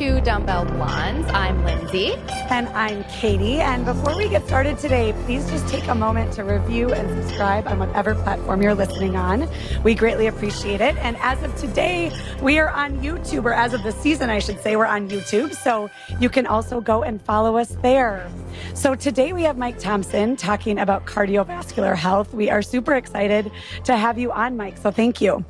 to Dumbbell Blondes. I'm Lindsay. And I'm Katie. And before we get started today, please just take a moment to review and subscribe on whatever platform you're listening on. We greatly appreciate it. And as of today, we are on YouTube, or as of the season, I should say, we're on YouTube. So you can also go and follow us there. So today we have Mike Thomson talking about cardiovascular health. We are super excited to have you on, Mike. So thank you.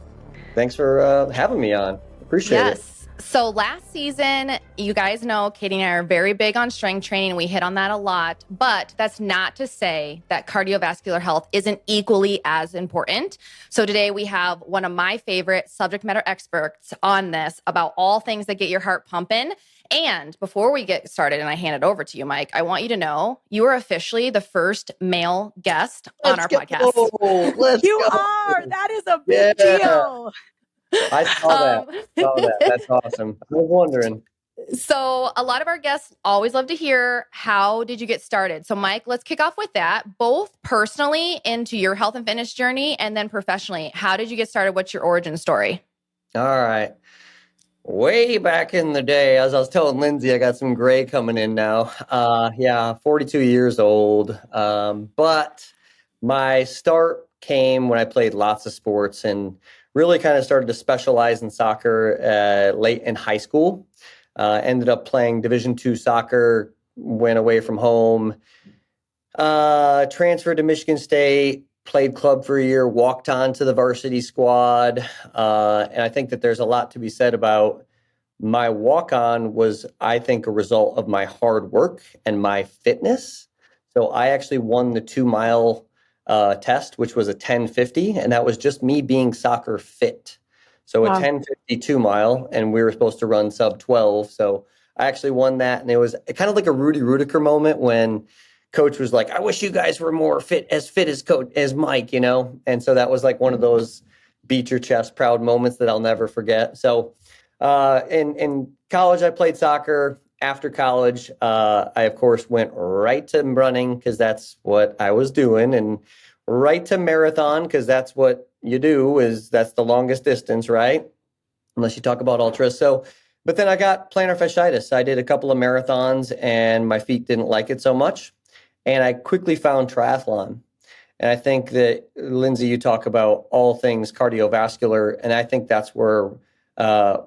Thanks for having me on. Appreciate it. So last season, you guys know Katie and I are very big on strength training. We hit on that a lot, but that's not to say that cardiovascular health isn't equally as important. So today we have one of my favorite subject matter experts on this about all things that get your heart pumping. And before we get started and I hand it over to you, Mike, I want you to know you are officially the first male guest on our podcast. You are. That is a big deal. I saw that. That's awesome. I was wondering. So a lot of our guests always love to hear, how did you get started? So Mike, let's kick off with that, both personally into your health and fitness journey and then professionally. How did you get started? What's your origin story? All right. Way back in the day, as I was telling Lindsay, I got some gray coming in now. 42 years old. But my start came when I played lots of sports and really kind of started to specialize in soccer late in high school. Ended up playing Division II soccer, went away from home, transferred to Michigan State, played club for a year, walked on to the varsity squad. And I think that there's a lot to be said about my walk-on was, I think, a result of my hard work and my fitness. So I actually won the 2-mile test, which was a 10:50, and that was just me being soccer fit. So a 10:50 2-mile, and we were supposed to run sub 12. So I actually won that, and it was kind of like a Rudy Rudiker moment when coach was like, "I wish you guys were more fit as coach as Mike," you know. And so that was like one of those beat your chest proud moments that I'll never forget. So in college, I played soccer. After college, I, of course, went right to running because that's what I was doing, and right to marathon because that's what you do, that's the longest distance, right? Unless you talk about ultras. So, but then I got plantar fasciitis. I did a couple of marathons and my feet didn't like it so much. And I quickly found triathlon. And I think that, Lindsay, you talk about all things cardiovascular, and I think that's where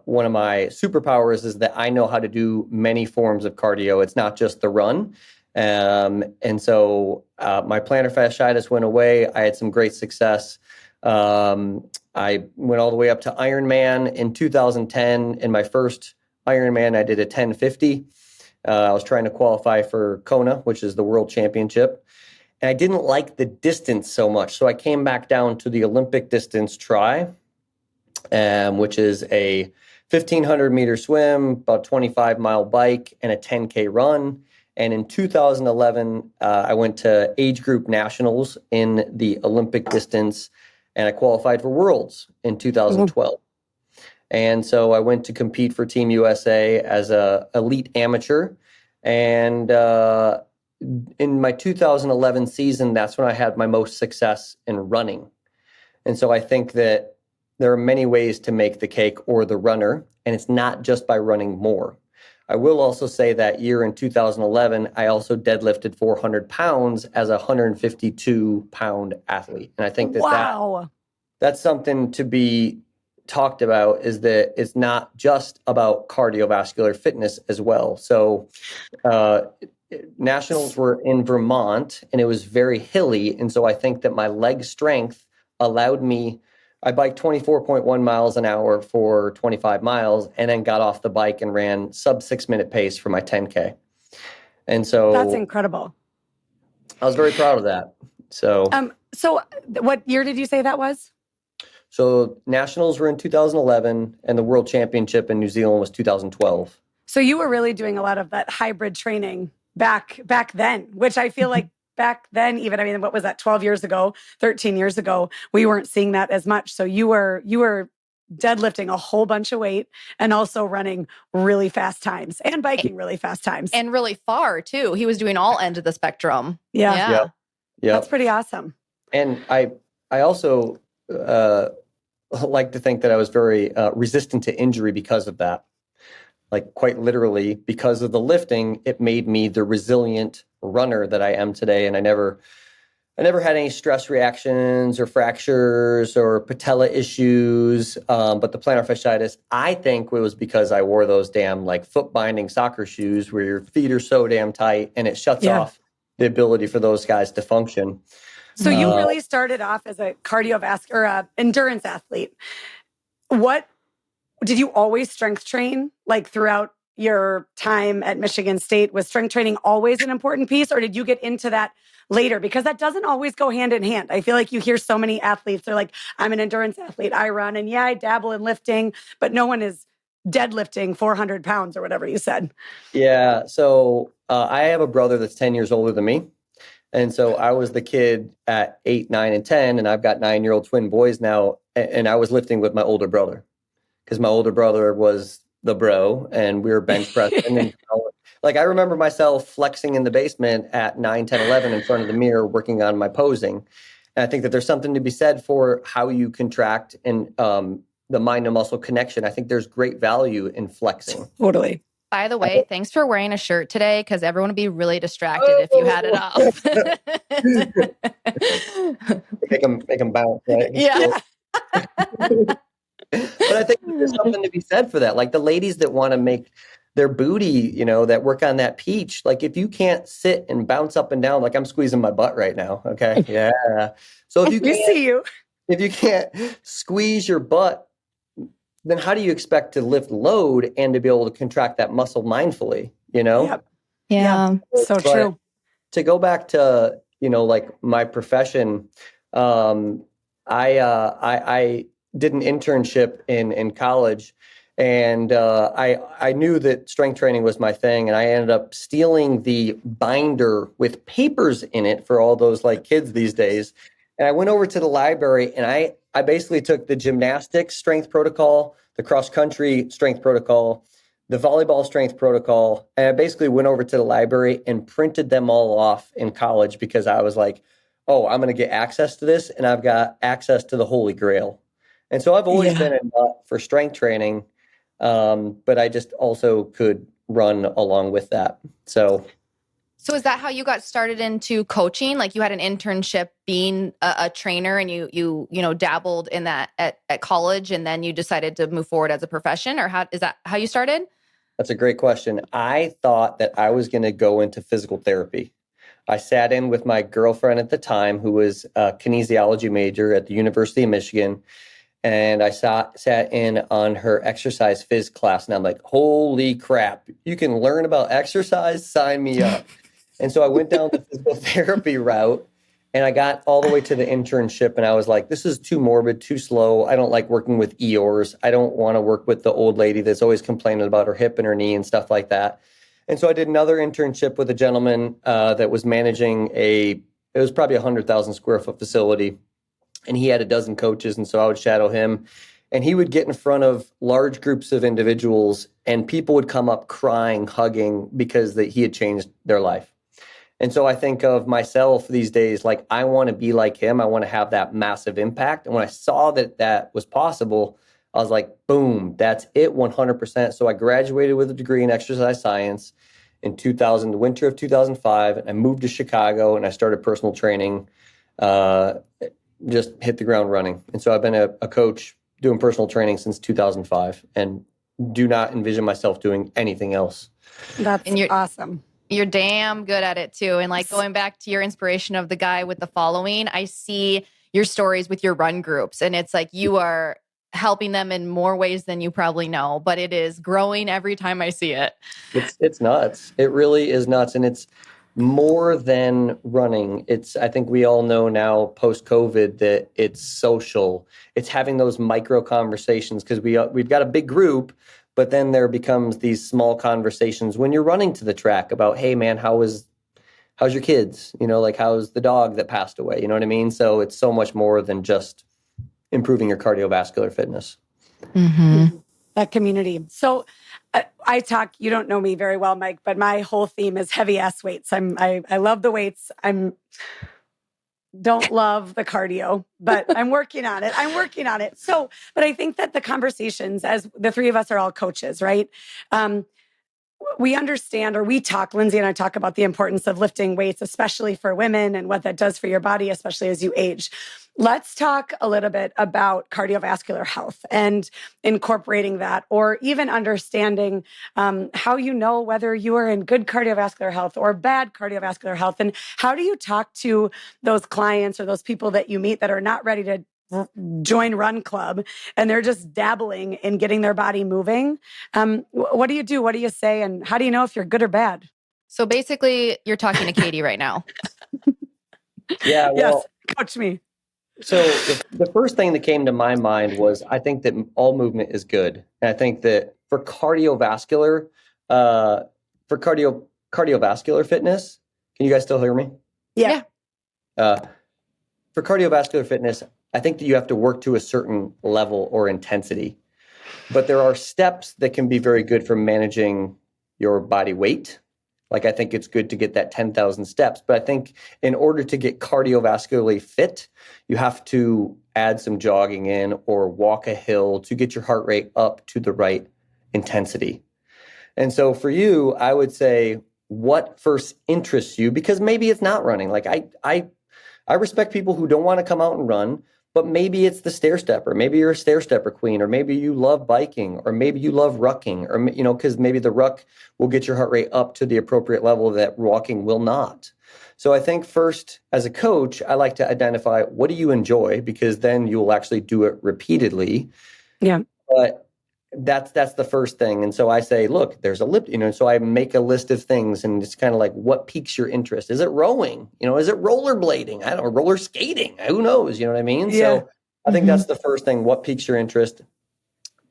one of my superpowers is that I know how to do many forms of cardio. It's not just the run. And so my plantar fasciitis went away. I had some great success. I went all the way up to Ironman in 2010. In my first Ironman, I did a 10:50. I was trying to qualify for Kona, which is the world championship. And I didn't like the distance so much. So I came back down to the Olympic distance try, which is a 1,500 meter swim, about 25-mile bike, and a 10K run. And in 2011, I went to age group nationals in the Olympic distance, and I qualified for Worlds in 2012. And so I went to compete for Team USA as a elite amateur. And in my 2011 season, that's when I had my most success in running. And so I think that there are many ways to make the cake or the runner, and it's not just by running more. I will also say that year in 2011, I also deadlifted 400 pounds as a 152-pound athlete. And I think that's something to be talked about, is that it's not just about cardiovascular fitness as well. So nationals were in Vermont, and it was very hilly. And so I think that my leg strength allowed me. I biked 24.1 miles an hour for 25 miles and then got off the bike and ran sub 6-minute pace for my 10K. And so that's incredible. I was very proud of that. So what year did you say that was? So nationals were in 2011 and the world championship in New Zealand was 2012. So you were really doing a lot of that hybrid training back then, which I feel like back then, even, I mean, what was that, 12 years ago, 13 years ago, we weren't seeing that as much. So you were deadlifting a whole bunch of weight and also running really fast times and biking really fast times. And really far too. He was doing all ends of the spectrum. Yeah. That's pretty awesome. And I also like to think that I was very resistant to injury because of that. like quite literally, because of the lifting, it made me the resilient runner that I am today. And I never had any stress reactions or fractures or patella issues. But the plantar fasciitis, I think it was because I wore those damn like foot binding soccer shoes where your feet are so damn tight and it shuts off the ability for those guys to function. So you really started off as a cardiovascular endurance athlete. What did you always strength train like throughout your time at Michigan State? Was strength training always an important piece, or did you get into that later? Because that doesn't always go hand in hand. I feel like you hear so many athletes, they're like, I'm an endurance athlete, I run, and yeah, I dabble in lifting, but no one is deadlifting 400 pounds or whatever you said. Yeah. So I have a brother that's 10 years older than me. And so I was the kid at 8, 9, and 10, and I've got 9-year-old twin boys now. And I was lifting with my older brother because my older brother was the bro and we were bench pressing. And like, I remember myself flexing in the basement at 9, 10, 11 in front of the mirror, working on my posing. And I think that there's something to be said for how you contract and the mind to muscle connection. I think there's great value in flexing. Totally. By the way, thanks for wearing a shirt today because everyone would be really distracted if you had it off. make them bounce, right? Yeah. But I think there's something to be said for that. Like the ladies that want to make their booty, you know, that work on that peach. Like if you can't sit and bounce up and down, like I'm squeezing my butt right now. Okay. Yeah. So if you can't, see you. If you can't squeeze your butt, then how do you expect to lift load and to be able to contract that muscle mindfully, you know? Yep. Yeah. So true. To go back to, you know, like my profession, I did an internship in college, and I knew that strength training was my thing, and I ended up stealing the binder with papers in it for all those like kids these days. And I went over to the library and I basically took the gymnastics strength protocol, the cross country strength protocol, the volleyball strength protocol. And I basically went over to the library and printed them all off in college because I was like, oh, I'm going to get access to this. And I've got access to the Holy Grail. And so I've always been a nut for strength training. But I just also could run along with that. So is that how you got started into coaching? Like you had an internship being a trainer and you dabbled in that at college and then you decided to move forward as a profession, or is that how you started? That's a great question. I thought that I was going to go into physical therapy. I sat in with my girlfriend at the time, who was a kinesiology major at the University of Michigan. And I sat in on her exercise phys class. And I'm like, holy crap, you can learn about exercise? Sign me up. And so I went down the physical therapy route and I got all the way to the internship. And I was like, this is too morbid, too slow. I don't like working with Eeyores. I don't want to work with the old lady that's always complaining about her hip and her knee and stuff like that. And so I did another internship with a gentleman that was managing it was probably 100,000 square foot facility. And he had a dozen coaches. And so I would shadow him. And he would get in front of large groups of individuals and people would come up crying, hugging because he had changed their life. And so I think of myself these days, like I want to be like him. I want to have that massive impact. And when I saw that was possible, I was like, boom, that's it 100%. So I graduated with a degree in exercise science in the winter of 2005. And I moved to Chicago and I started personal training, just hit the ground running. And so I've been a coach doing personal training since 2005 and do not envision myself doing anything else. That's awesome. You're damn good at it too. And like going back to your inspiration of the guy with the following, I see your stories with your run groups and it's like you are helping them in more ways than you probably know, but it is growing every time I see it. It's nuts. It really is nuts. And it's more than running. I think we all know now post-COVID that it's social. It's having those micro conversations because we've got a big group. But then there becomes these small conversations when you're running to the track about, hey man, how's your kids? You know, like how's the dog that passed away? You know what I mean? So it's so much more than just improving your cardiovascular fitness. Mm-hmm. That community. So you don't know me very well, Mike, but my whole theme is heavy ass weights. I love the weights. I'm don't love the cardio, but I'm working on it. So, but I think that the conversations, as the three of us are all coaches, right? We understand, or we talk, Lindsay and I talk about the importance of lifting weights, especially for women, and what that does for your body, especially as you age. Let's talk a little bit about cardiovascular health and incorporating that, or even understanding how you know whether you are in good cardiovascular health or bad cardiovascular health. And how do you talk to those clients or those people that you meet that are not ready to join Run Club and they're just dabbling in getting their body moving? What do you do? What do you say? And how do you know if you're good or bad? So basically, you're talking to Katie right now. Yeah, well, yes, coach me. So the first thing that came to my mind was I think that all movement is good. And I think that for cardiovascular, cardiovascular fitness, can you guys still hear me? Yeah. For cardiovascular fitness, I think that you have to work to a certain level or intensity. But there are steps that can be very good for managing your body weight. Like, I think it's good to get that 10,000 steps. But I think in order to get cardiovascularly fit, you have to add some jogging in or walk a hill to get your heart rate up to the right intensity. And so for you, I would say what first interests you, because maybe it's not running. Like I respect people who don't want to come out and run, but maybe it's the stair stepper. Maybe you're a stair stepper queen, or maybe you love biking, or maybe you love rucking, or, because maybe the ruck will get your heart rate up to the appropriate level that walking will not. So I think first, as a coach, I like to identify what do you enjoy, because then you'll actually do it repeatedly. Yeah. But that's the first thing. And so I say, look, there's a lift, so I make a list of things, and it's kind of like, what piques your interest? Is it rowing? Is it rollerblading? I don't know, roller skating? Who knows? You know what I mean? Yeah. So I think that's the first thing. What piques your interest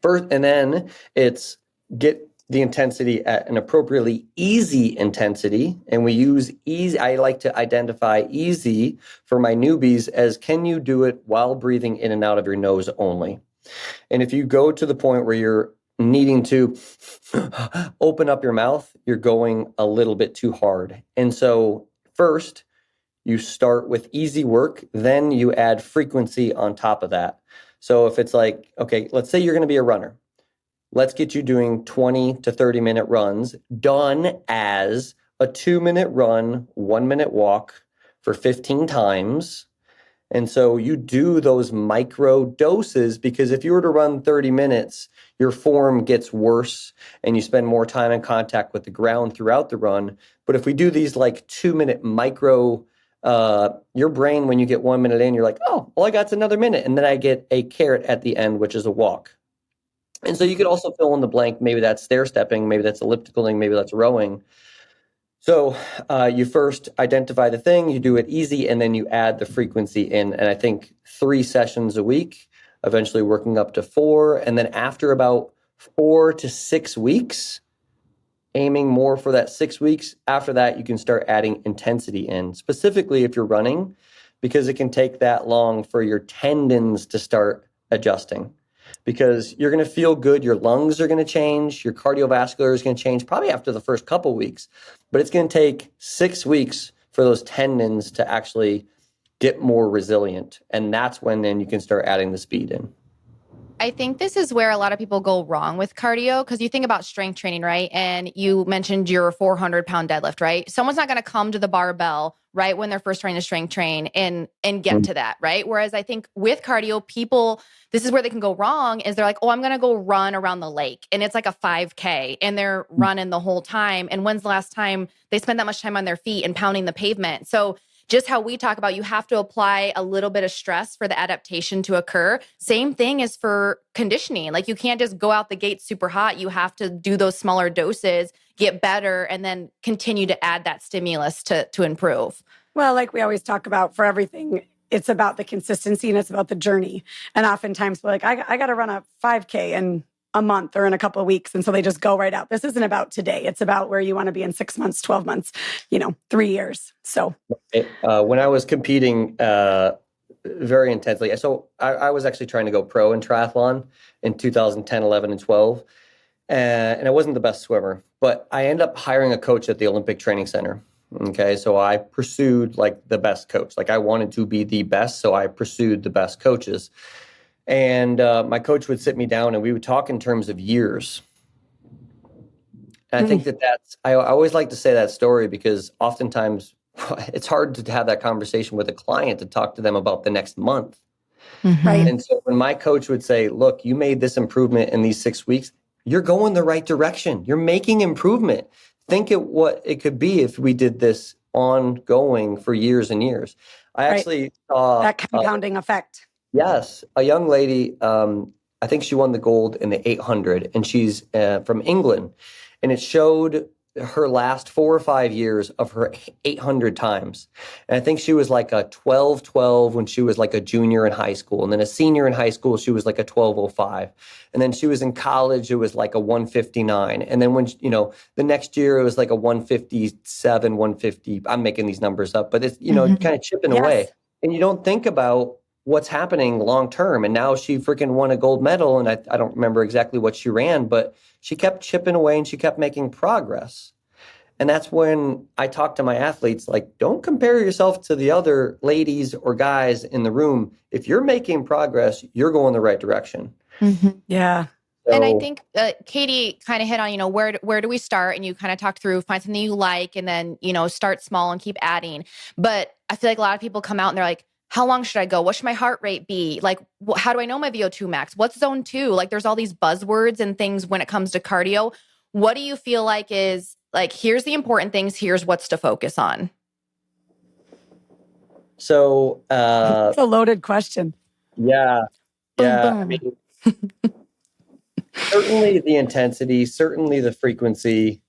first? And then it's get the intensity at an appropriately easy intensity. And we use easy. I like to identify easy for my newbies as, can you do it while breathing in and out of your nose only? And if you go to the point where you're needing to open up your mouth, you're going a little bit too hard. And so first, you start with easy work, then you add frequency on top of that. So if it's like, okay, let's say you're going to be a runner. Let's get you doing 20 to 30-minute runs done as a 2-minute run, 1-minute walk for 15 times. And so you do those micro doses, because if you were to run 30 minutes, your form gets worse and you spend more time in contact with the ground throughout the run. But if we do these like 2-minute micro, your brain, when you get 1 minute in, you're like, oh, all I got's another minute. And then I get a carrot at the end, which is a walk. And so you could also fill in the blank. Maybe that's stair stepping, maybe that's ellipticaling, maybe that's rowing. So you first identify the thing, you do it easy, and then you add the frequency in. And I think 3 sessions a week, eventually working up to 4. And then after about 4 to 6 weeks, aiming more for that 6 weeks, after that, you can start adding intensity in, specifically if you're running, because it can take that long for your tendons to start adjusting. Because you're going to feel good, your lungs are going to change, your cardiovascular is going to change probably after the first couple weeks, but it's going to take 6 weeks for those tendons to actually get more resilient. And that's when then you can start adding the speed in. I think this is where a lot of people go wrong with cardio, because you think about strength training, right? And you mentioned your 400-pound deadlift, right? Someone's not going to come to the barbell right when they're first trying to strength train and get to that, right? Whereas I think with cardio, people, this is where they can go wrong, is they're like, oh, I'm going to go run around the lake. And it's like a 5K and they're running the whole time. And when's the last time they spent that much time on their feet and pounding the pavement? So just how we talk about, you have to apply a little bit of stress for the adaptation to occur. Same thing is for conditioning. Like, you can't just go out the gate super hot. You have to do those smaller doses, get better, and then continue to add that stimulus to improve. Well, like we always talk about, for everything, it's about the consistency and it's about the journey. And oftentimes we're like, I got to run a 5K in a month or in a couple of weeks. And so they just go right out. This isn't about today. It's about where you want to be in 6 months, 12 months, 3 years. So when I was competing very intensely, so I was actually trying to go pro in triathlon in 2010, 11, and 12. And I wasn't the best swimmer, but I ended up hiring a coach at the Olympic Training Center. Okay. So I pursued like the best coach. Like I wanted to be the best. So I pursued the best coaches. And my coach would sit me down and we would talk in terms of years. And I think I always like to say that story because oftentimes it's hard to have that conversation with a client to talk to them about the next month. Right. And so when my coach would say, look, you made this improvement in these 6 weeks, you're going the right direction. You're making improvement. Think of what it could be if we did this ongoing for years and years. I actually saw that compounding effect. yes, a young lady, I think she won the gold in the 800, and she's from England. And it showed her last 4 or 5 years of her 800 times. And I think she was like a 12-12 when she was like a junior in high school. And then a senior in high school, she was like a 12-05. And then she was in college, it was like a 159. And then when, the next year it was like a 157, 150. I'm making these numbers up, but it's, kind of chipping away. And you don't think about what's happening long term. And now she freaking won a gold medal. And I don't remember exactly what she ran, but she kept chipping away and she kept making progress. And that's when I talk to my athletes, like, don't compare yourself to the other ladies or guys in the room. If you're making progress, you're going the right direction. Yeah. So, and I think Kadi kind of hit on, where do we start? And you kind of talked through, find something you like, and then, start small and keep adding. But I feel like a lot of people come out and they're like, how long should I go? What should my heart rate be? Like, how do I know my VO2 max? What's zone 2? Like, there's all these buzzwords and things when it comes to cardio. What do you feel like is like, here's the important things, here's what's to focus on? So, it's a loaded question. Yeah. Yeah. Boom, boom. I mean, certainly the intensity, certainly the frequency,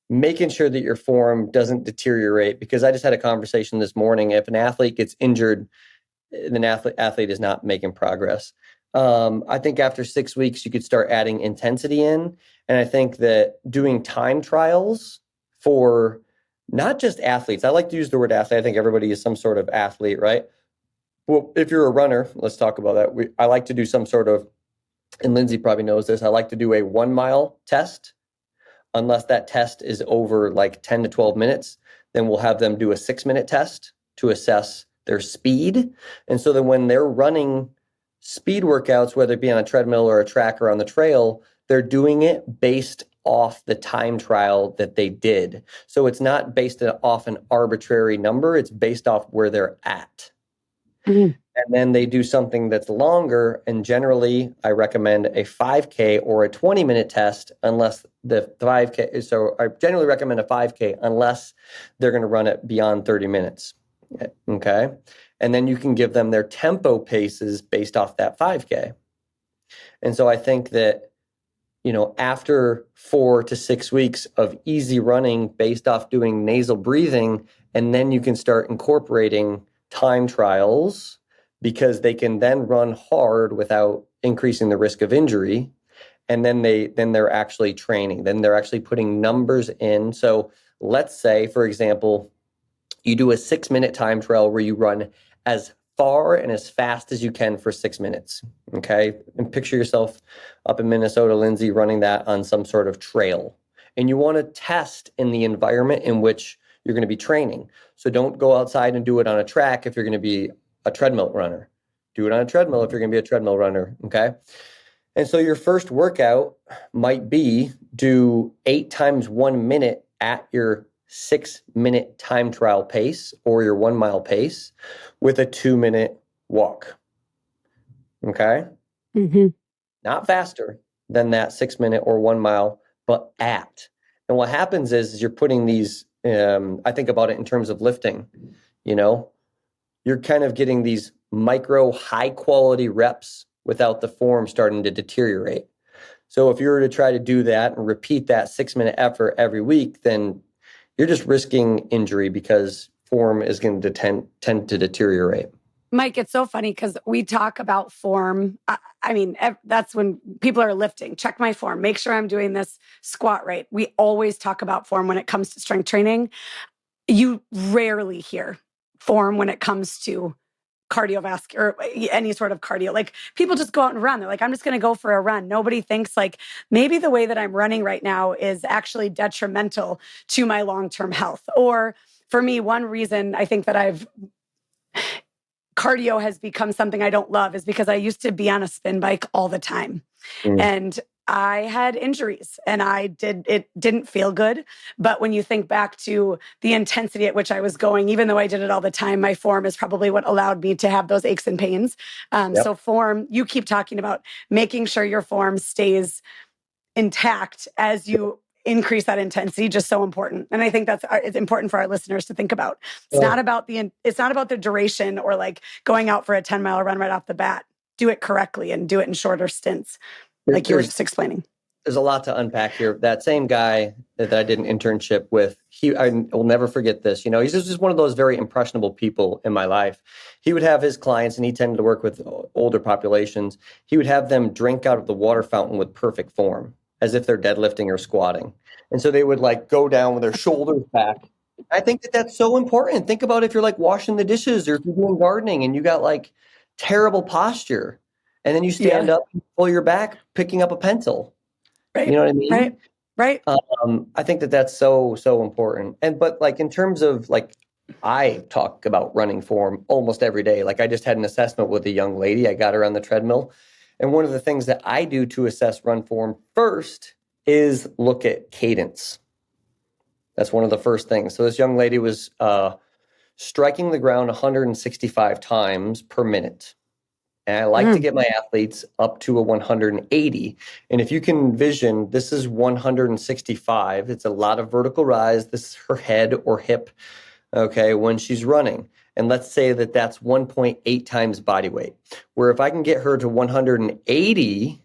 making sure that your form doesn't deteriorate, because I just had a conversation this morning. If an athlete gets injured, then athlete is not making progress. I think after 6 weeks, you could start adding intensity in. And I think that doing time trials for not just athletes, I like to use the word athlete. I think everybody is some sort of athlete, right? Well, if you're a runner, let's talk about that. I like to do some sort of, and Lindsay probably knows this, I like to do a 1 mile test. Unless that test is over like 10 to 12 minutes, then we'll have them do a 6-minute test to assess their speed. And so then when they're running speed workouts, whether it be on a treadmill or a track or on the trail, they're doing it based off the time trial that they did. So it's not based off an arbitrary number. It's based off where they're at. And then they do something that's longer. And generally, I recommend a 5K or a 20-minute test unless the 5K. So I generally recommend a 5K unless they're going to run it beyond 30 minutes. Okay. And then you can give them their tempo paces based off that 5K. And so I think that, after 4 to 6 weeks of easy running based off doing nasal breathing, and then you can start incorporating time trials, because they can then run hard without increasing the risk of injury. And then they're actually training. Then they're actually putting numbers in. So let's say, for example, you do a 6-minute time trial where you run as far and as fast as you can for 6 minutes. Okay. And picture yourself up in Minnesota, Lindsay, running that on some sort of trail. And you want to test in the environment in which you're going to be training. So don't go outside and do it on a track if you're going to be a treadmill runner. Do it on a treadmill if you're going to be a treadmill runner, okay? And so your first workout might be do 8 times 1 minute at your 6-minute time trial pace or your 1 mile pace with a 2-minute walk, okay? Not faster than that 6-minute or 1 mile, but at. And what happens is you're putting these, I think about it in terms of lifting, you're kind of getting these micro high quality reps without the form starting to deteriorate. So if you were to try to do that and repeat that 6-minute effort every week, then you're just risking injury because form is going to tend to deteriorate. Mike, it's so funny because we talk about form. I mean, that's when people are lifting. Check my form. Make sure I'm doing this squat right. We always talk about form when it comes to strength training. You rarely hear form when it comes to cardiovascular, any sort of cardio. Like people just go out and run. They're like, I'm just going to go for a run. Nobody thinks like maybe the way that I'm running right now is actually detrimental to my long-term health. Or for me, one reason I think that cardio has become something I don't love is because I used to be on a spin bike all the time. And I had injuries and it didn't feel good. But when you think back to the intensity at which I was going, even though I did it all the time, my form is probably what allowed me to have those aches and pains. So form, you keep talking about making sure your form stays intact as you increase that intensity, just so important. And I think it's important for our listeners to think about. It's not about the duration or like going out for a 10-mile run right off the bat. Do it correctly and do it in shorter stints, like you were just explaining. There's a lot to unpack here. That same guy that I did an internship with, I will never forget this. He's just one of those very impressionable people in my life. He would have his clients, and he tended to work with older populations. He would have them drink out of the water fountain with perfect form, as if they're deadlifting or squatting. And so they would like go down with their shoulders back. I think that that's so important. Think about if you're like washing the dishes or if you're doing gardening and you got like terrible posture, and then you stand up and pull your back picking up a pencil. Right. You know what I mean? Right. I think that that's so important. But like in terms of like, I talk about running form almost every day. Like I just had an assessment with a young lady. I got her on the treadmill. And one of the things that I do to assess run form first is look at cadence. That's one of the first things. So this young lady was striking the ground 165 times per minute. And I like to get my athletes up to a 180. And if you can envision, this is 165. It's a lot of vertical rise. This is her head or hip, okay, when she's running. And let's say that that's 1.8 times body weight. Where if I can get her to 180,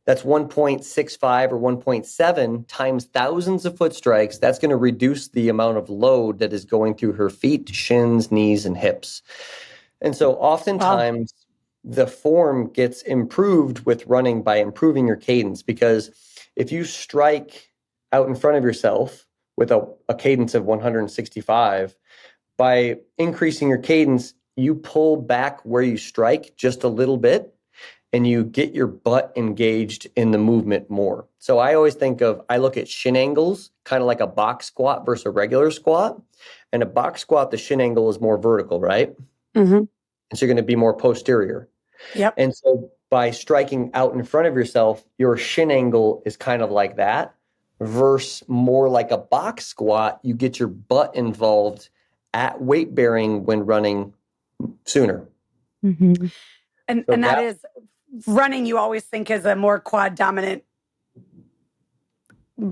that's 1.65 or 1.7 times thousands of foot strikes. That's going to reduce the amount of load that is going through her feet, shins, knees, and hips. And so oftentimes the form gets improved with running by improving your cadence, because if you strike out in front of yourself with a cadence of 165, by increasing your cadence, you pull back where you strike just a little bit and you get your butt engaged in the movement more. So I always I look at shin angles, kind of like a box squat versus a regular squat. And a box squat, the shin angle is more vertical, right? Mm-hmm. And so you're going to be more posterior. Yep. And so by striking out in front of yourself, your shin angle is kind of like that, versus more like a box squat. You get your butt involved at weight bearing when running sooner. Mm-hmm. And that is running, you always think is a more quad dominant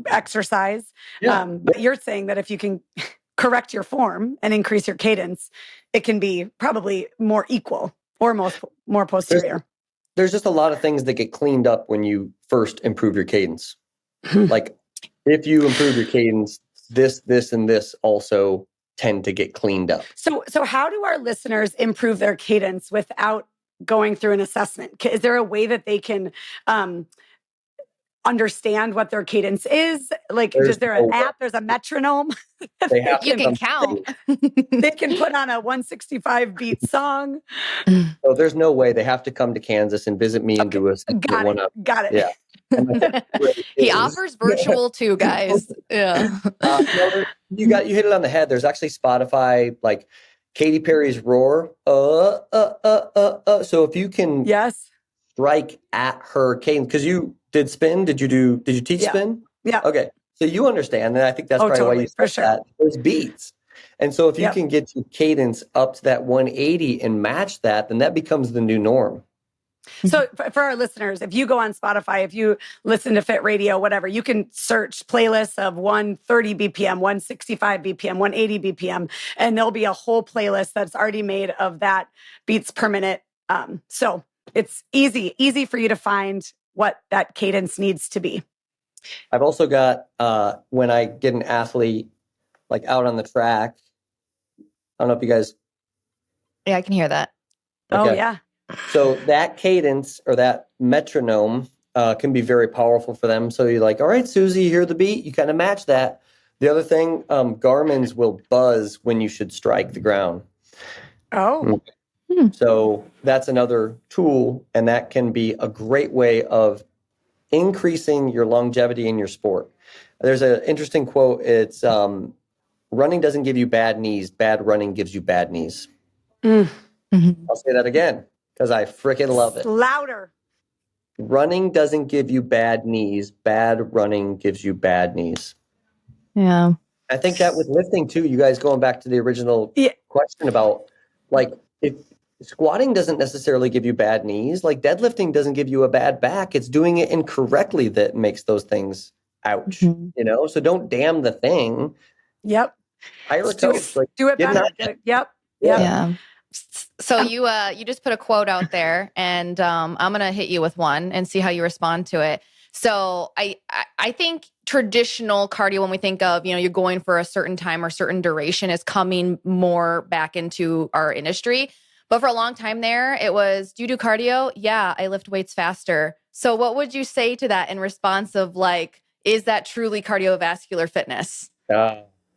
exercise. But you're saying that if you can correct your form and increase your cadence, it can be probably more equal or more posterior. There's just a lot of things that get cleaned up when you first improve your cadence. Like if you improve your cadence, this, and this also tend to get cleaned up. So how do our listeners improve their cadence without going through an assessment? Is there a way that they can understand what their cadence is? Like, is there an app? There's a metronome. You can count. They can put on a 165 beat song. So there's no way. They have to come to Kansas and visit me and do a Got it. Yeah. He offers virtual too, guys. Yeah. You hit it on the head. There's actually Spotify, like Katy Perry's Roar. So if you can strike at her cadence, because you did spin. Did you teach spin? Yeah. Okay. So you understand, and I think that's probably why you said that. There's beats. And so if you can get your cadence up to that 180 and match that, then that becomes the new norm. So for our listeners, if you go on Spotify, if you listen to Fit Radio, whatever, you can search playlists of 130 BPM, 165 BPM, 180 BPM, and there'll be a whole playlist that's already made of that beats per minute. So it's easy for you to find what that cadence needs to be. I've also got, when I get an athlete like out on the track, I don't know if you guys. Yeah, I can hear that. Okay. Oh, yeah. So that cadence or that metronome can be very powerful for them. So you're like, all right, Susie, you hear the beat. You kind of match that. The other thing, Garmin's will buzz when you should strike the ground. Oh. So that's another tool, and that can be a great way of increasing your longevity in your sport. There's an interesting quote. It's running doesn't give you bad knees. Bad running gives you bad knees. I'll say that again because I freaking love it. Louder. Running doesn't give you bad knees. Bad running gives you bad knees. Yeah. I think that with lifting too, you guys going back to the original question about like if squatting doesn't necessarily give you bad knees, like deadlifting doesn't give you a bad back. It's doing it incorrectly that makes those things ouch. So don't damn the thing. Yep. Hire a coach. Like, do it better. Yep. Yeah. So you just put a quote out there, and I'm gonna hit you with one and see how you respond to it. So I think traditional cardio, when we think of, you're going for a certain time or certain duration, is coming more back into our industry. But for a long time there, it was, do you do cardio? Yeah, I lift weights faster. So what would you say to that in response of like, is that truly cardiovascular fitness?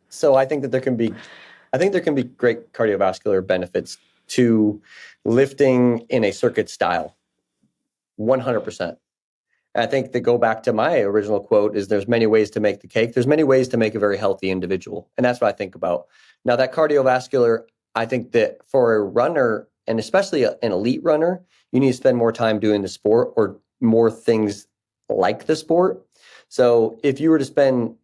So I think that there can be great cardiovascular benefits to lifting in a circuit style. 100%. I think to go back to my original quote is there's many ways to make the cake. There's many ways to make a very healthy individual. And that's what I think about. Now that cardiovascular, I think that for a runner, and especially an elite runner, you need to spend more time doing the sport or more things like the sport. So if you were to spend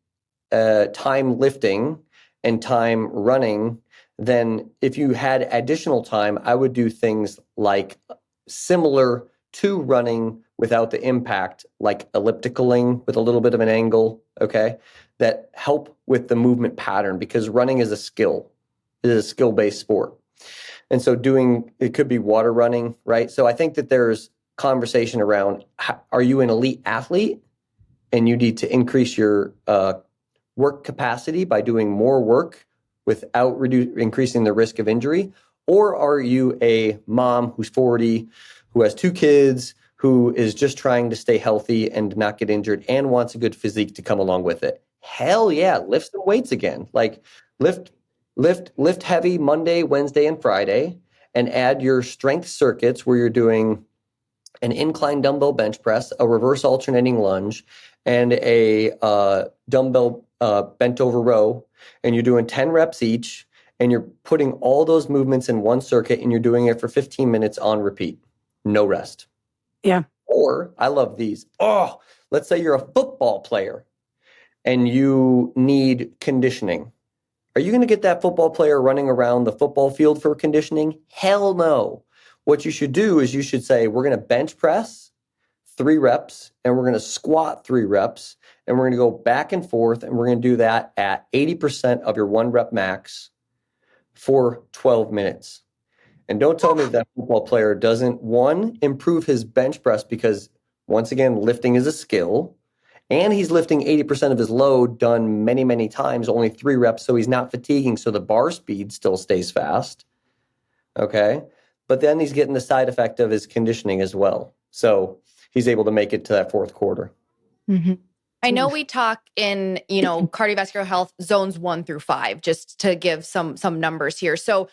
time lifting and time running, then if you had additional time, I would do things like similar to running without the impact, like ellipticaling with a little bit of an angle, okay, that help with the movement pattern, because running is a skill. It is a skill-based sport. And so it could be water running, right? So I think that there's conversation around, are you an elite athlete and you need to increase your work capacity by doing more work without increasing the risk of injury? Or are you a mom who's 40, who has 2 kids, who is just trying to stay healthy and not get injured and wants a good physique to come along with it? Hell yeah, lift some weights again. Like lift heavy Monday, Wednesday, and Friday, and add your strength circuits where you're doing an incline dumbbell bench press, a reverse alternating lunge, and a dumbbell bent over row, and you're doing 10 reps each, and you're putting all those movements in one circuit, and you're doing it for 15 minutes on repeat, no rest. Yeah. Or I love these. Oh, let's say you're a football player and you need conditioning. Are you going to get that football player running around the football field for conditioning? Hell no. What you should do is you should say, we're going to bench press 3 reps, and we're going to squat 3 reps, and we're going to go back and forth, and we're going to do that at 80% of your 1 rep max for 12 minutes. And don't tell me that football player doesn't, one, improve his bench press, because once again, lifting is a skill, and he's lifting 80% of his load done many, many times, only 3 reps. So he's not fatiguing. So the bar speed still stays fast. Okay. But then he's getting the side effect of his conditioning as well. So he's able to make it to that 4th quarter. I know we talk in, cardiovascular health zones 1 through 5, just to give some numbers here. So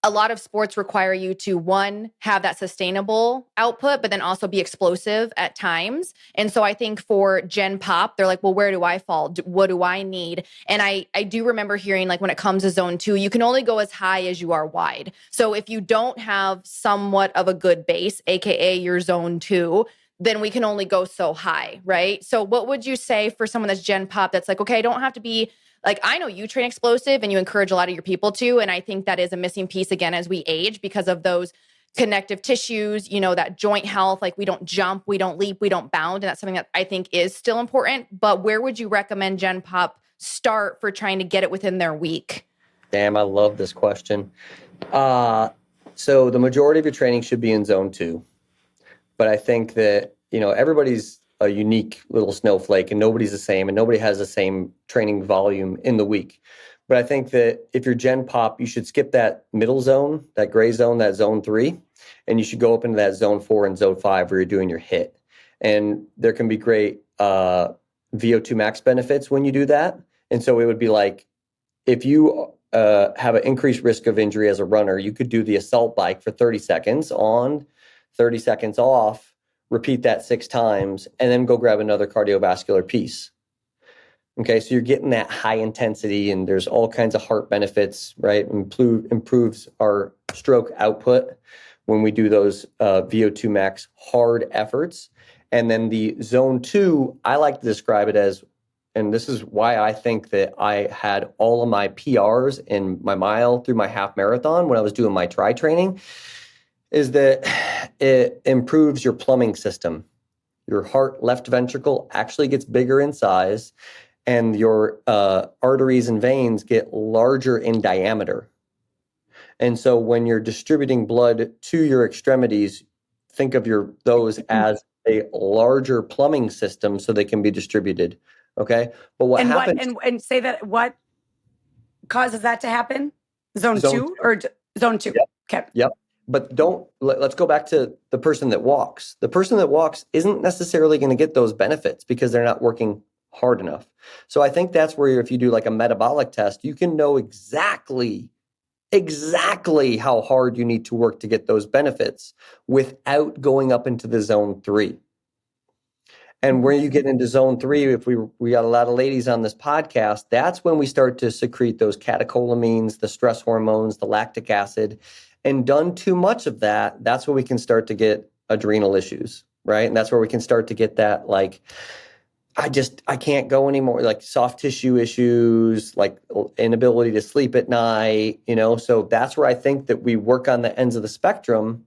a lot of sports require you to, one, have that sustainable output, but then also be explosive at times. And so I think for Gen Pop, they're like, well, where do I fall? What do I need? And I do remember hearing, like, when it comes to zone 2, you can only go as high as you are wide. So if you don't have somewhat of a good base, AKA your zone 2, then we can only go so high, right? So what would you say for someone that's Gen Pop that's like, okay, I don't have to be, like, I know you train explosive and you encourage a lot of your people to, and I think that is a missing piece again as we age because of those connective tissues, that joint health. Like, we don't jump, we don't leap, we don't bound, and that's something that I think is still important. But where would you recommend Gen Pop start for trying to get it within their week? Damn, I love this question. So the majority of your training should be in zone 2. But I think that, everybody's a unique little snowflake and nobody's the same and nobody has the same training volume in the week. But I think that if you're Gen Pop, you should skip that middle zone, that gray zone, that zone 3, and you should go up into that zone 4 and zone 5 where you're doing your HIIT. And there can be great VO2 max benefits when you do that. And so it would be like, if you have an increased risk of injury as a runner, you could do the assault bike for 30 seconds on, 30 seconds off, repeat that 6 times, and then go grab another cardiovascular piece. Okay, so you're getting that high intensity, and there's all kinds of heart benefits, right? Improves our stroke output when we do those VO2 max hard efforts. And then the zone 2, I like to describe it as, and this is why I think that I had all of my PRs in my mile through my half marathon when I was doing my tri training, is that it improves your plumbing system. Your heart left ventricle actually gets bigger in size, and your arteries and veins get larger in diameter. And so when you're distributing blood to your extremities, think of those as a larger plumbing system so they can be distributed. Okay. But what happens? And say that, what causes that to happen? Zone 2 or zone 2? Yep. Okay. Yep. But let's go back to the person that walks. The person that walks isn't necessarily going to get those benefits because they're not working hard enough. So I think that's where, if you do like a metabolic test, you can know exactly how hard you need to work to get those benefits without going up into the zone 3. And when you get into zone 3, if we got a lot of ladies on this podcast, that's when we start to secrete those catecholamines, the stress hormones, the lactic acid. And done too much of that, that's where we can start to get adrenal issues, right? And that's where we can start to get that, like, I can't go anymore, like soft tissue issues, like inability to sleep at night, So that's where I think that we work on the ends of the spectrum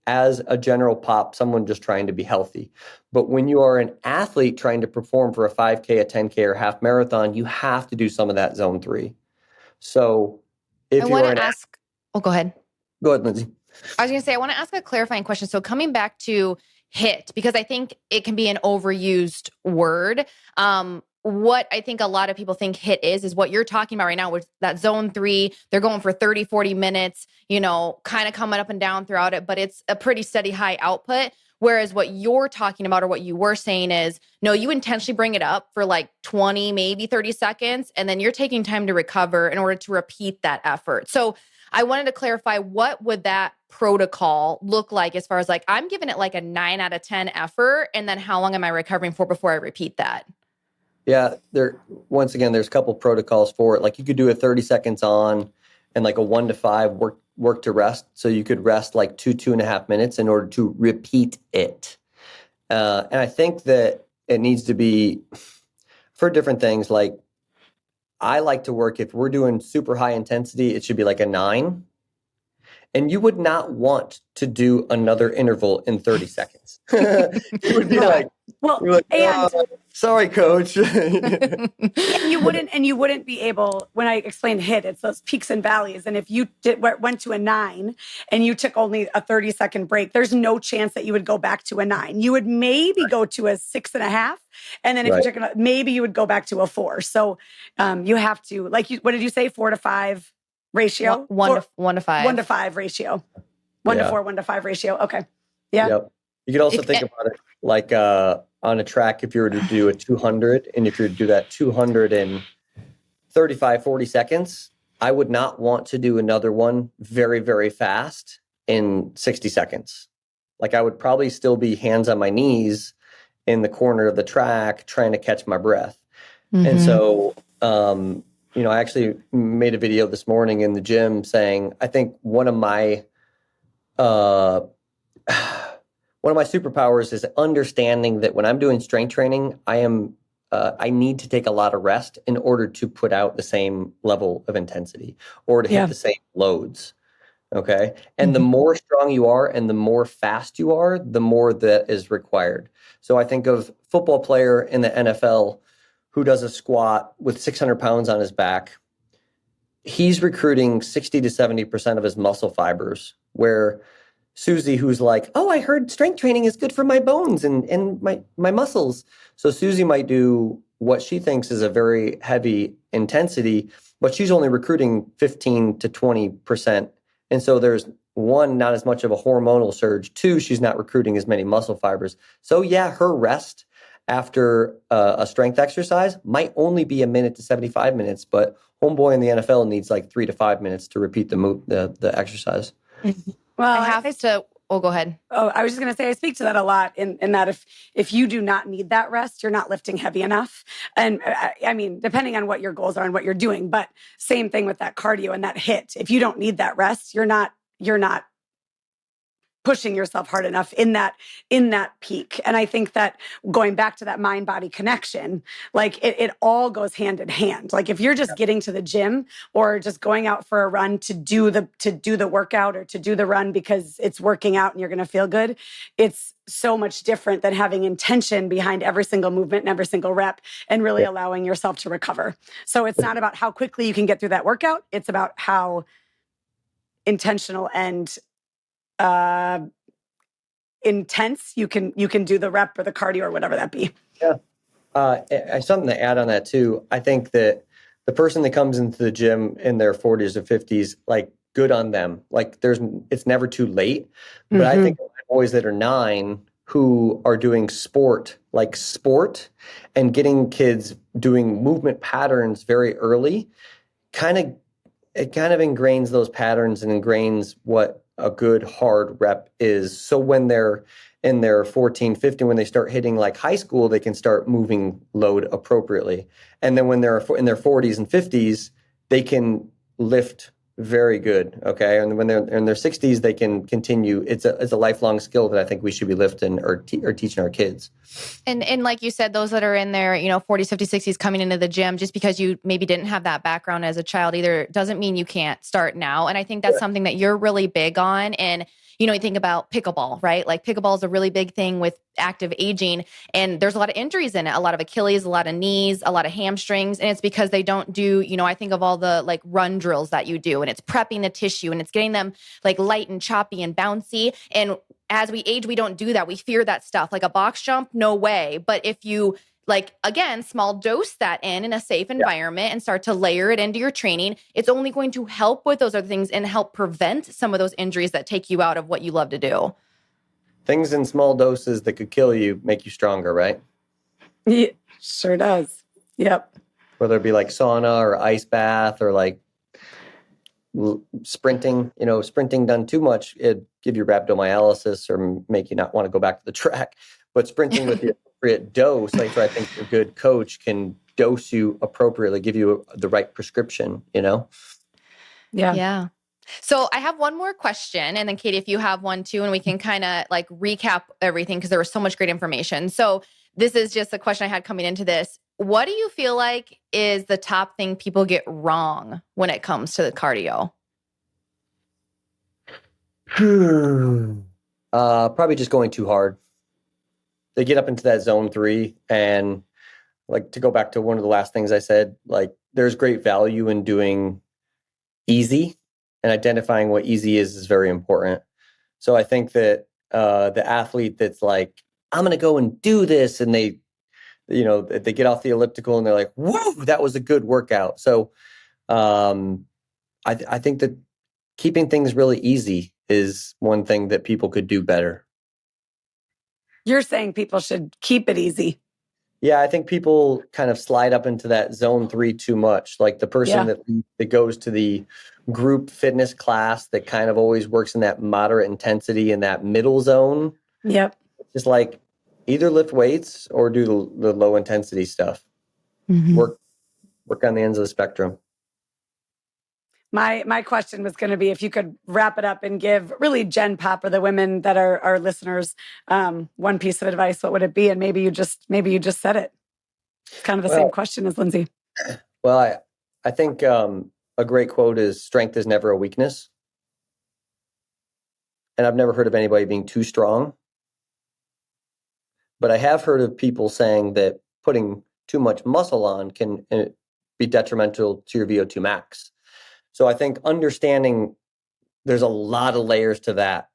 as a general pop, someone just trying to be healthy. But when you are an athlete trying to perform for a 5K, a 10K, or half marathon, you have to do some of that zone 3. So if I you're want to ask, go ahead. Go ahead, Lindsay. I was going to say, I want to ask a clarifying question. So coming back to HIIT, because I think it can be an overused word. What I think a lot of people think HIIT is what you're talking about right now with that zone 3. They're going for 30, 40 minutes, kind of coming up and down throughout it, but it's a pretty steady high output. Whereas what you're talking about, or what you were saying, is, no, you intentionally bring it up for like 20, maybe 30 seconds, and then you're taking time to recover in order to repeat that effort. So I wanted to clarify, what would that protocol look like as far as, like, I'm giving it like a 9 out of 10 effort, and then how long am I recovering for before I repeat that? Yeah, once again, there's a couple protocols for it. Like, you could do a 30 seconds on and like a 1 to 5 work to rest. So you could rest like 2.5 minutes in order to repeat it. And I think that it needs to be for different things. Like, I like to work, if we're doing super high intensity, it should be like a 9. And you would not want to do another interval in 30 seconds. You would be like, sorry, coach. and you wouldn't be able, when I explained HIIT, it's those peaks and valleys. And if you went to a 9 and you took only a 30-second break, there's no chance that you would go back to a 9. You would maybe go to a 6.5. And then if you took maybe you would go back to a 4. So you have to, like, what did you say? 4 to 5 ratio? 1 to 5. 1 to 5 ratio. 1 to 4, 1 to 5 ratio. Okay. Yeah. Yep. You could also think about it like on a track, if you were to do a 200, and if you were to do that 200 in 35, 40 seconds, I would not want to do another one very, very fast in 60 seconds. Like, I would probably still be hands on my knees in the corner of the track trying to catch my breath. Mm-hmm. And so, I actually made a video this morning in the gym saying, I think one of my superpowers is understanding that when I'm doing strength training, I need to take a lot of rest in order to put out the same level of intensity or to hit the same loads. Okay. And the more strong you are and the more fast you are, the more that is required. So I think of football player in the NFL who does a squat with 600 pounds on his back. He's recruiting 60 to 70% of his muscle fibers, where Susie, who's like, oh, I heard strength training is good for my bones and my muscles. So Susie might do what she thinks is a very heavy intensity, but she's only recruiting 15 to 20%. And so there's, 1, not as much of a hormonal surge. 2, she's not recruiting as many muscle fibers. So yeah, her rest after a strength exercise might only be a minute to 75 minutes, but Homeboy in the NFL needs like 3 to 5 minutes to repeat the exercise. Well, I have to. Oh, go ahead. Oh, I was just going to say, I speak to that a lot in that if you do not need that rest, you're not lifting heavy enough. And I mean, depending on what your goals are and what you're doing, but same thing with that cardio and that hit. If you don't need that rest, you're not pushing yourself hard enough in that peak. And I think that going back to that mind body connection, like it all goes hand in hand. Like if you're just getting to the gym or just going out for a run to do the workout or to do the run because it's working out and you're going to feel good, it's so much different than having intention behind every single movement and every single rep and really allowing yourself to recover. So it's not about how quickly you can get through that workout. It's about how intentional and intense you can do the rep or the cardio or whatever that be. Yeah. Something to add on that too. I think that the person that comes into the gym in their 40s or 50s, like, good on them. Like, it's never too late. But I think boys that are 9 who are doing sport and getting kids doing movement patterns very early, it kind of ingrains those patterns and ingrains what a good hard rep is. So when they're in their 14, 15, when they start hitting like high school, they can start moving load appropriately. And then when they're in their 40s and 50s, they can lift very good. Okay. And when they're in their 60s, they can continue. It's a lifelong skill that I think we should be lifting or teaching our kids. And like you said, those that are in their, 40s, 50s, 60s coming into the gym, just because you maybe didn't have that background as a child either, doesn't mean you can't start now. And I think that's something that you're really big on. And, you think about pickleball, right? Like pickleball is a really big thing with active aging, and there's a lot of injuries in it, a lot of Achilles, a lot of knees, a lot of hamstrings. And it's because they don't do, I think of all the like run drills that you do, and it's prepping the tissue and it's getting them like light and choppy and bouncy. And as we age, we don't do that. We fear that stuff. Like a box jump, no way. But if you again, small dose that in a safe environment and start to layer it into your training, it's only going to help with those other things and help prevent some of those injuries that take you out of what you love to do. Things in small doses that could kill you make you stronger, right? Yeah, sure does. Yep. Whether it be like sauna or ice bath or like sprinting, sprinting done too much, it'd give you rhabdomyolysis or make you not want to go back to the track. But sprinting with the appropriate dose, like, so I think a good coach can dose you appropriately, give you the right prescription, Yeah. Yeah. So I have one more question, and then Katie, if you have one too, and we can kind of like recap everything because there was so much great information. So this is just a question I had coming into this. What do you feel like is the top thing people get wrong when it comes to the cardio? Probably just going too hard. They get up into that zone 3, and like, to go back to one of the last things I said, like, there's great value in doing easy, and identifying what easy is very important. So I think that the athlete that's like, I'm going to go and do this, and they get off the elliptical and they're like, whoa, that was a good workout. So I think that keeping things really easy is one thing that people could do better. You're saying people should keep it easy. Yeah, I think people kind of slide up into that zone 3 too much. Like the person that goes to the group fitness class that kind of always works in that moderate intensity in that middle zone. Yep. Just like either lift weights or do the low intensity stuff. Mm-hmm. Work on the ends of the spectrum. My question was going to be if you could wrap it up and give really Gen Pop or the women that are our listeners one piece of advice, what would it be? And maybe you just said it. It's kind of the same question as Lindsay. Well, I think a great quote is strength is never a weakness. And I've never heard of anybody being too strong. But I have heard of people saying that putting too much muscle on can be detrimental to your VO2 max. So I think understanding there's a lot of layers to that,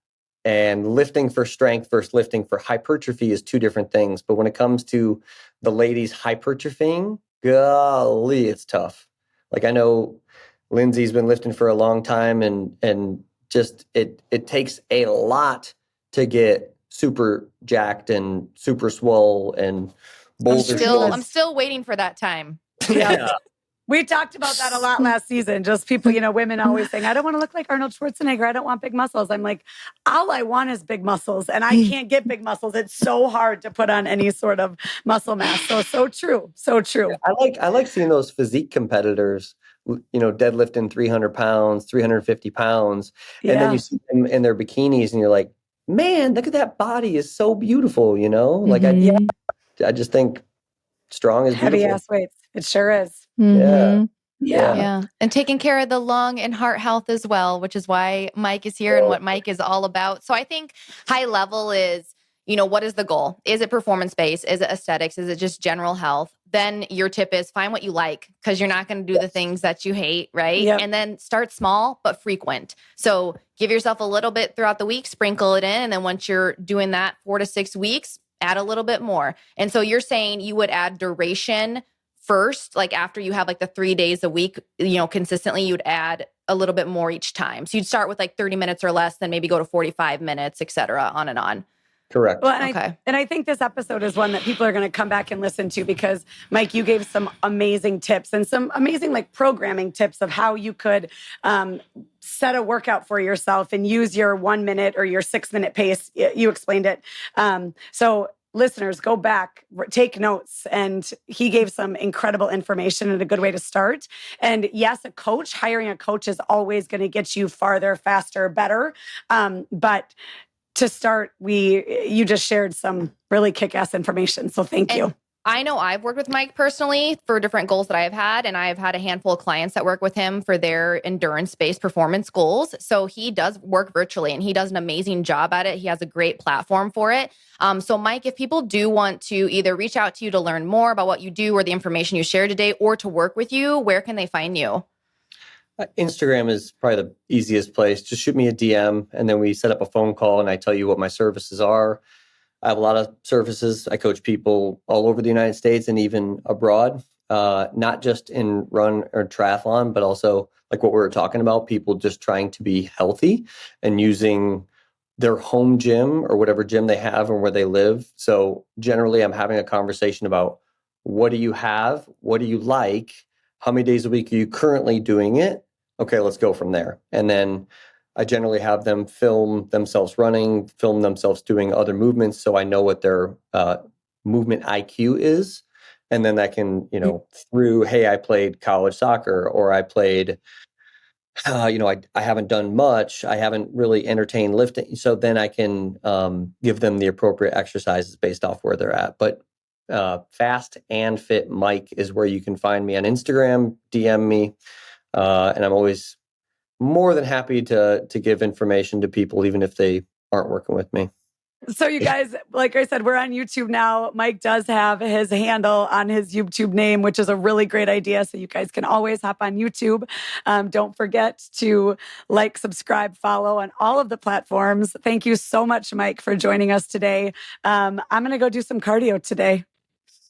and lifting for strength versus lifting for hypertrophy is two different things. But when it comes to the ladies hypertrophying, golly, it's tough. Like, I know Lindsay's been lifting for a long time, and just it takes a lot to get super jacked and super swole and boulder. I'm still waiting for that time. Yeah. We talked about that a lot last season. Just people, women always saying, I don't want to look like Arnold Schwarzenegger. I don't want big muscles. I'm like, all I want is big muscles, and I can't get big muscles. It's so hard to put on any sort of muscle mass. So true. So true. I like seeing those physique competitors, deadlifting 300 pounds, 350 pounds. And then you see them in their bikinis and you're like, man, look at that body is so beautiful, Like, I just think strong is beautiful. Heavy ass weights. It sure is. Yeah. And taking care of the lung and heart health as well, which is why Mike is here and what Mike is all about. So I think high level is, what is the goal? Is it performance-based? Is it aesthetics? Is it just general health? Then your tip is find what you like, because you're not going to do the things that you hate, right? Yep. And then start small but frequent. So give yourself a little bit throughout the week, sprinkle it in. And then once you're doing that 4 to 6 weeks, add a little bit more. And so you're saying you would add duration first, like after you have like the 3 days a week, consistently, you'd add a little bit more each time. So you'd start with like 30 minutes or less, then maybe go to 45 minutes, et cetera, on and on. Correct. Well, and I think this episode is one that people are going to come back and listen to, because Mike, you gave some amazing tips and some amazing programming tips of how you could set a workout for yourself and use your 1 minute or your 6 minute pace. You explained it. So listeners, go back, take notes. And he gave some incredible information and a good way to start. And yes, hiring a coach is always going to get you farther, faster, better. But to start, you just shared some really kick-ass information. So thank you. I know I've worked with Mike personally for different goals that I've had, and I've had a handful of clients that work with him for their endurance-based performance goals. So he does work virtually, and he does an amazing job at it. He has a great platform for it. So Mike, if people do want to either reach out to you to learn more about what you do or the information you shared today, or to work with you, where can they find you? Instagram is probably the easiest place. Just shoot me a DM, and then we set up a phone call, and I tell you what my services are. I have a lot of services. I coach people all over the United States and even abroad, not just in run or triathlon, but also like what we were talking about, people just trying to be healthy and using their home gym or whatever gym they have and where they live. So generally, I'm having a conversation about what do you have? What do you like? How many days a week are you currently doing it? Okay, let's go from there. And then I generally have them film themselves running, film themselves doing other movements, so I know what their movement IQ is. And then I can, through, hey, I played college soccer, or I played, I haven't done much. I haven't really entertained lifting. So then I can give them the appropriate exercises based off where they're at. But Fast and Fit Mike is where you can find me on Instagram, DM me. And I'm always more than happy to give information to people, even if they aren't working with me. So you guys, like I said, we're on YouTube now. Mike does have his handle on his YouTube name, which is a really great idea. So you guys can always hop on YouTube. Don't forget to like, subscribe, follow on all of the platforms. Thank you so much, Mike, for joining us today. I'm going to go do some cardio today.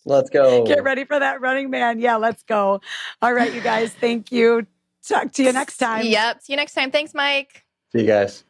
Let's go. Get ready for that Running Man. Yeah, let's go. All right, you guys. Thank you. Talk to you next time. Yep. See you next time. Thanks, Mike. See you guys.